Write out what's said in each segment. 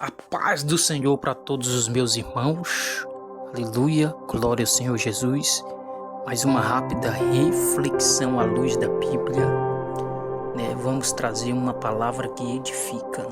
A paz do Senhor para todos os meus irmãos. Aleluia, glória ao Senhor Jesus. Mais uma rápida reflexão à luz da Bíblia, Vamos trazer uma palavra que edifica,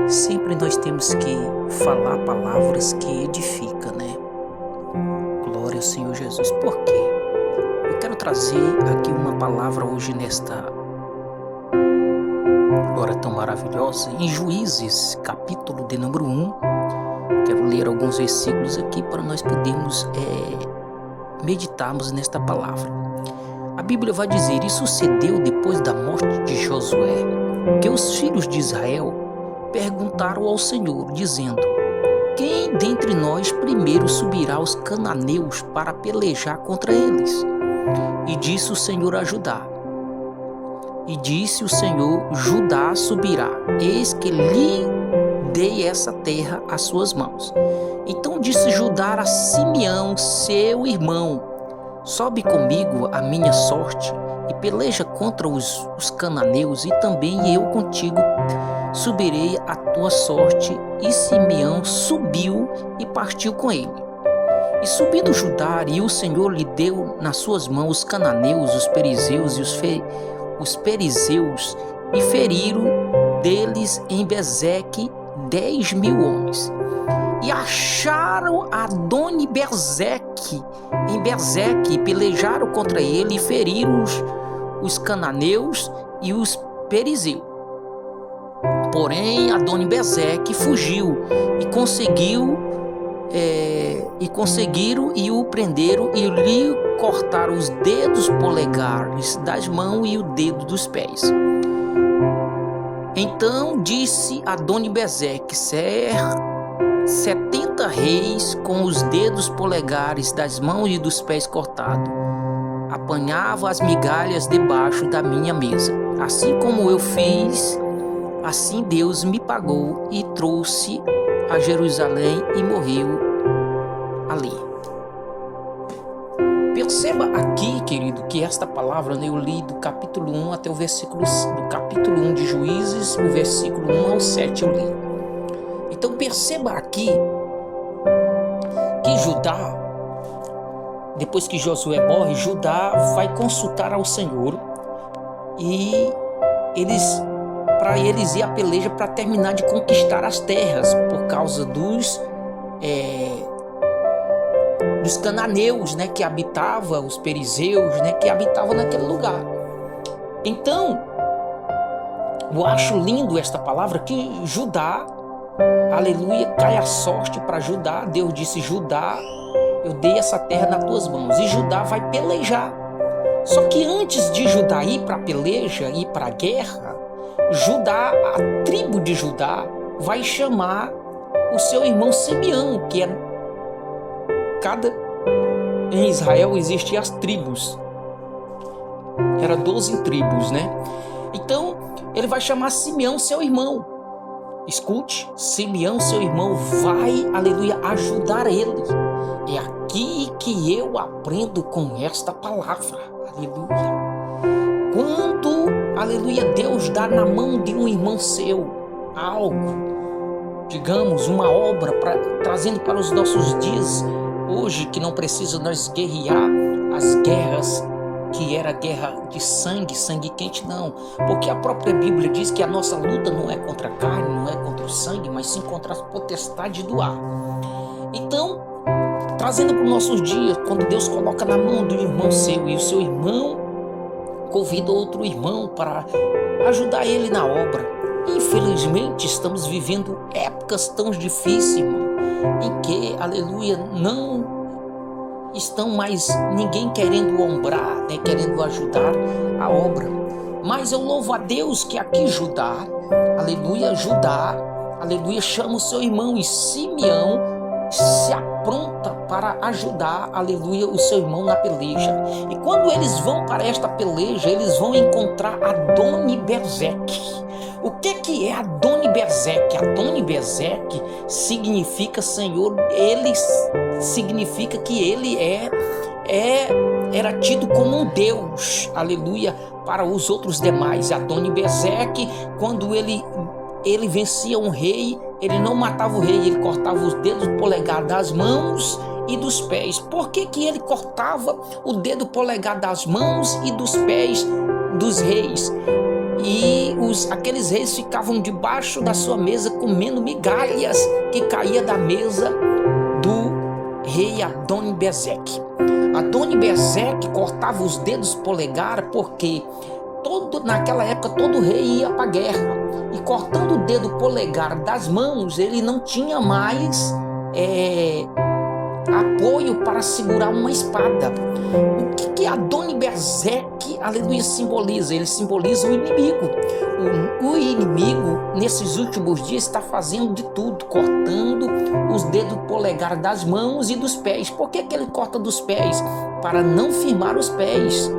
Sempre nós temos que falar palavras que edificam, Glória ao Senhor Jesus. Por quê? Eu quero trazer aqui uma palavra hoje nesta hora tão maravilhosa, em Juízes, capítulo de número 1. Quero ler alguns versículos aqui para nós podermos meditarmos nesta palavra. A Bíblia vai dizer: e sucedeu depois da morte de Josué, que os filhos de Israel perguntaram ao Senhor, dizendo: quem dentre nós primeiro subirá aos cananeus para pelejar contra eles? E disse o Senhor a Judá: e disse o Senhor: Judá subirá, eis que lhe dei essa terra às suas mãos. Então disse Judá a Simeão, seu irmão: sobe comigo a minha sorte e peleja contra os cananeus, e também eu contigo subirei a tua sorte. E Simeão subiu e partiu com ele. E subindo Judá, e o Senhor lhe deu nas suas mãos os cananeus, os perizeus e os perizeus, e feriram deles em Bezeque 10.000 homens. E acharam Adoni-Bezeque em Bezeque, e pelejaram contra ele, e feriram os cananeus e os perizeus. Porém Adoni-Bezeque fugiu, e conseguiram e o prenderam, e lhe cortaram os dedos polegares das mãos e o dedo dos pés. Então disse Adoni-Bezeque: 70 reis com os dedos polegares das mãos e dos pés cortados apanhava as migalhas debaixo da minha mesa. Assim como eu fiz, assim Deus me pagou, e trouxe a Jerusalém e morreu ali. Perceba aqui, querido, que esta palavra eu li do capítulo 1 até o versículo do capítulo 1 de Juízes, o versículo 1 ao 7 eu li. Então perceba aqui que Judá, depois que Josué morre, Judá vai consultar ao Senhor, e para eles ir à peleja para terminar de conquistar as terras, por causa dos cananeus, que habitavam, os perizeus, que habitavam naquele lugar. Então, eu acho lindo esta palavra, que Judá, aleluia, cai a sorte para Judá. Deus disse: Judá, eu dei essa terra nas tuas mãos, e Judá vai pelejar. Só que antes de Judá ir para a peleja, ir para a guerra, Judá, a tribo de Judá, vai chamar o seu irmão Simeão, que em Israel existiam as tribos, era 12 tribos, Então ele vai chamar Simeão, seu irmão. Escute, Simeão, seu irmão, vai, aleluia, ajudar ele. É aqui que eu aprendo com esta palavra, aleluia. Quando, aleluia, Deus dá na mão de um irmão seu algo, digamos, uma obra, trazendo para os nossos dias hoje, que não precisa nós guerrear as guerras que era guerra de sangue quente, não. Porque a própria Bíblia diz que a nossa luta não é contra a carne, não é contra o sangue, mas sim contra a potestade do ar. Então, trazendo para os nossos dias, quando Deus coloca na mão do irmão seu, e o seu irmão convida outro irmão para ajudar ele na obra. Infelizmente, estamos vivendo épocas tão difíceis, irmão, em que, aleluia, não estão mais ninguém querendo ombrar, querendo ajudar a obra. Mas eu louvo a Deus que aqui Judá, aleluia, chama o seu irmão, e Simeão se apronta para ajudar, aleluia, o seu irmão na peleja. E quando eles vão para esta peleja, eles vão encontrar Adoni-Bezeque. O que é Adoni-Bezeque? Adoni-Bezeque significa Senhor. Ele significa que ele era tido como um Deus, aleluia, para os outros demais. Adoni-Bezeque, quando ele ele vencia um rei, ele não matava o rei, ele cortava os dedos polegar das mãos e dos pés. Por que que ele cortava o dedo polegar das mãos e dos pés dos reis? E aqueles reis ficavam debaixo da sua mesa comendo migalhas que caía da mesa do rei Adoni-Bezeque. Adoni-Bezeque cortava os dedos polegar porque naquela época todo rei ia para a guerra, e cortando o dedo polegar das mãos ele não tinha mais apoio para segurar uma espada. O que Adoni-Bezeque, aleluia, simboliza? Ele simboliza o inimigo. O inimigo, nesses últimos dias, está fazendo de tudo, cortando os dedos polegar das mãos e dos pés. Por que ele corta dos pés? Para não firmar os pés.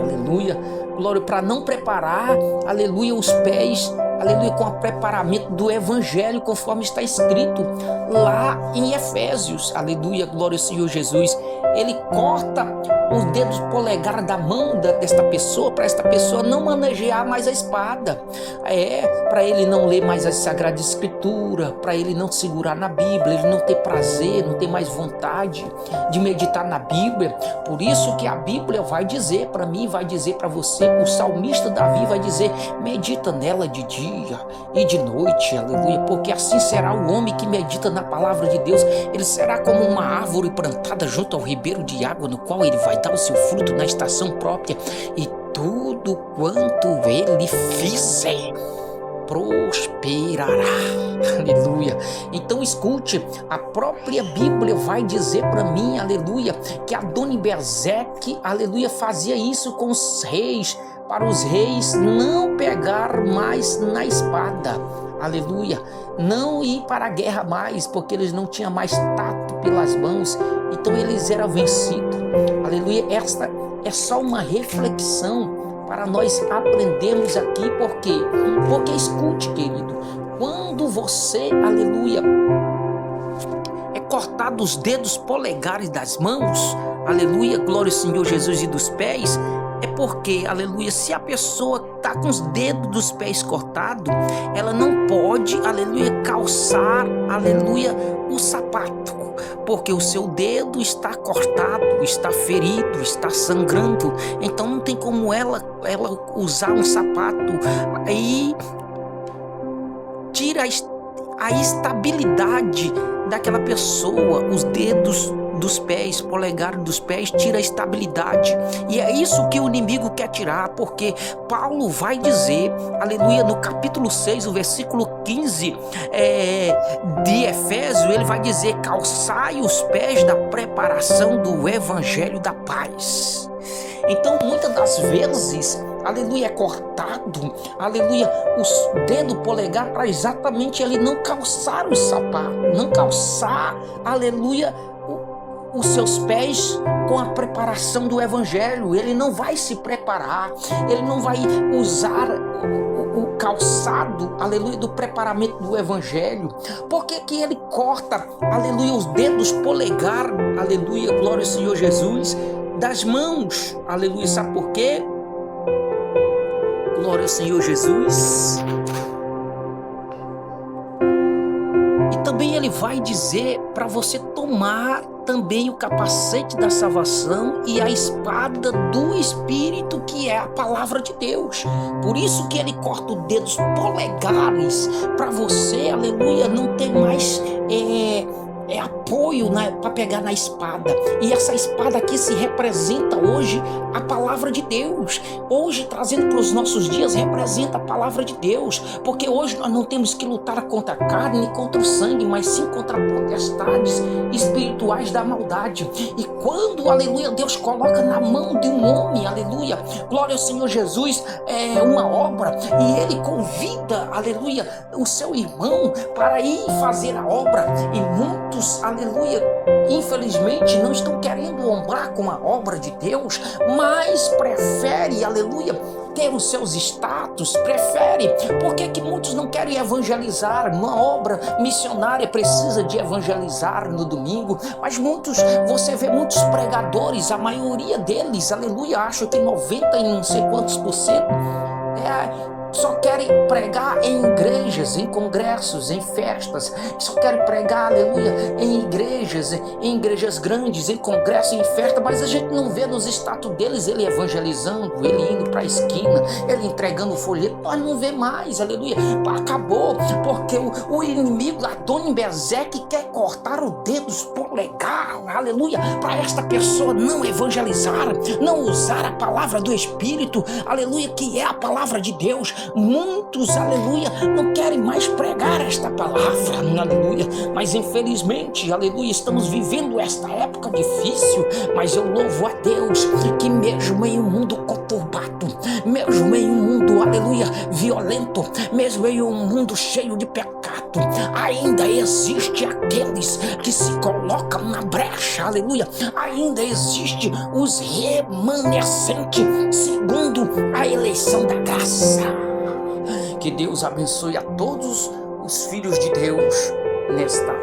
Aleluia, glória, para não preparar, aleluia, os pés, aleluia, com o preparamento do evangelho, conforme está escrito lá em Efésios, aleluia, glória ao Senhor Jesus. Ele corta os dedos polegar da mão desta pessoa, para esta pessoa não manejar mais a espada, para ele não ler mais a Sagrada Escritura, para ele não segurar na Bíblia, ele não ter prazer, não ter mais vontade de meditar na Bíblia. Por isso que a Bíblia vai dizer para mim, vai dizer para você, o salmista Davi vai dizer: medita nela de dia e de noite, aleluia, porque assim será o homem que medita na palavra de Deus. Ele será como uma árvore plantada junto ao ribeiro de água, no qual ele vai dar o seu fruto na estação própria, e tudo quanto ele fizer prosperará. Aleluia. Então escute, a própria Bíblia vai dizer para mim, aleluia, que Adoni-Bezeque, aleluia, fazia isso com os reis, para os reis não pegar mais na espada, aleluia, não ir para a guerra mais, porque eles não tinham mais tato pelas mãos, então eles eram vencidos, aleluia. Esta é só uma reflexão para nós aprendermos aqui. Por quê? Porque escute, querido, quando você, aleluia, é cortado os dedos polegares das mãos, aleluia, glória ao Senhor Jesus, e dos pés, é porque, aleluia, se a pessoa está com os dedos dos pés cortados, ela não pode, aleluia, calçar, aleluia, o sapato, porque o seu dedo está cortado, está ferido, está sangrando. Então não tem como ela usar um sapato. Aí tira a estabilidade daquela pessoa. Os dedos dos pés, polegar dos pés, tira a estabilidade, e é isso que o inimigo quer tirar, porque Paulo vai dizer, aleluia, no capítulo 6, o versículo 15 de Efésios, ele vai dizer: calçai os pés da preparação do evangelho da paz. Então muitas das vezes, aleluia, é cortado, aleluia, os dedos polegar, para exatamente ele não calçar os sapatos, não calçar, aleluia, os seus pés com a preparação do evangelho. Ele não vai se preparar, ele não vai usar o calçado, aleluia, do preparamento do evangelho. Por que que ele corta, aleluia, os dedos polegar, aleluia, glória ao Senhor Jesus, das mãos, aleluia? Sabe por quê? Glória ao Senhor Jesus. E também ele vai dizer para você tomar também o capacete da salvação e a espada do Espírito, que é a palavra de Deus. Por isso que ele corta os dedos polegares, para você, aleluia, não ter mais apoio para pegar na espada. E essa espada aqui se representa hoje a palavra de Deus. Hoje, trazendo para os nossos dias, representa a palavra de Deus, porque hoje nós não temos que lutar contra a carne e contra o sangue, mas sim contra potestades espirituais da maldade. E quando, aleluia, Deus coloca na mão de um homem, aleluia, glória ao Senhor Jesus, uma obra, e ele convida, aleluia, o seu irmão para ir fazer a obra, e muitos, aleluia, infelizmente não estão querendo honrar com a obra de Deus, mas prefere, aleluia, ter os seus status, prefere. Por que que muitos não querem evangelizar? Uma obra missionária precisa de evangelizar no domingo, mas muitos, você vê muitos pregadores, a maioria deles, aleluia, acho que 90 e não sei quantos por cento, só querem pregar em igrejas, em congressos, em festas, que só querem pregar, aleluia, em igrejas grandes, em congressos, em festa, mas a gente não vê nos status deles ele evangelizando, ele indo para a esquina, ele entregando folheto, nós não vê mais, aleluia, acabou, porque o inimigo, Adonibezeque, quer cortar o dedo dos polegar, aleluia, para esta pessoa não evangelizar, não usar a palavra do Espírito, aleluia, que é a palavra de Deus. Muitos, aleluia, não querem mais pregar esta palavra, aleluia, mas infelizmente, aleluia, estamos vivendo esta época difícil, mas eu louvo a Deus que mesmo em um mundo conturbado, mesmo em um mundo, aleluia, violento, mesmo em um mundo cheio de pecado, ainda existe aqueles que se colocam na brecha, aleluia, ainda existe os remanescentes segundo a eleição da graça. Que Deus abençoe a todos os filhos de Deus nesta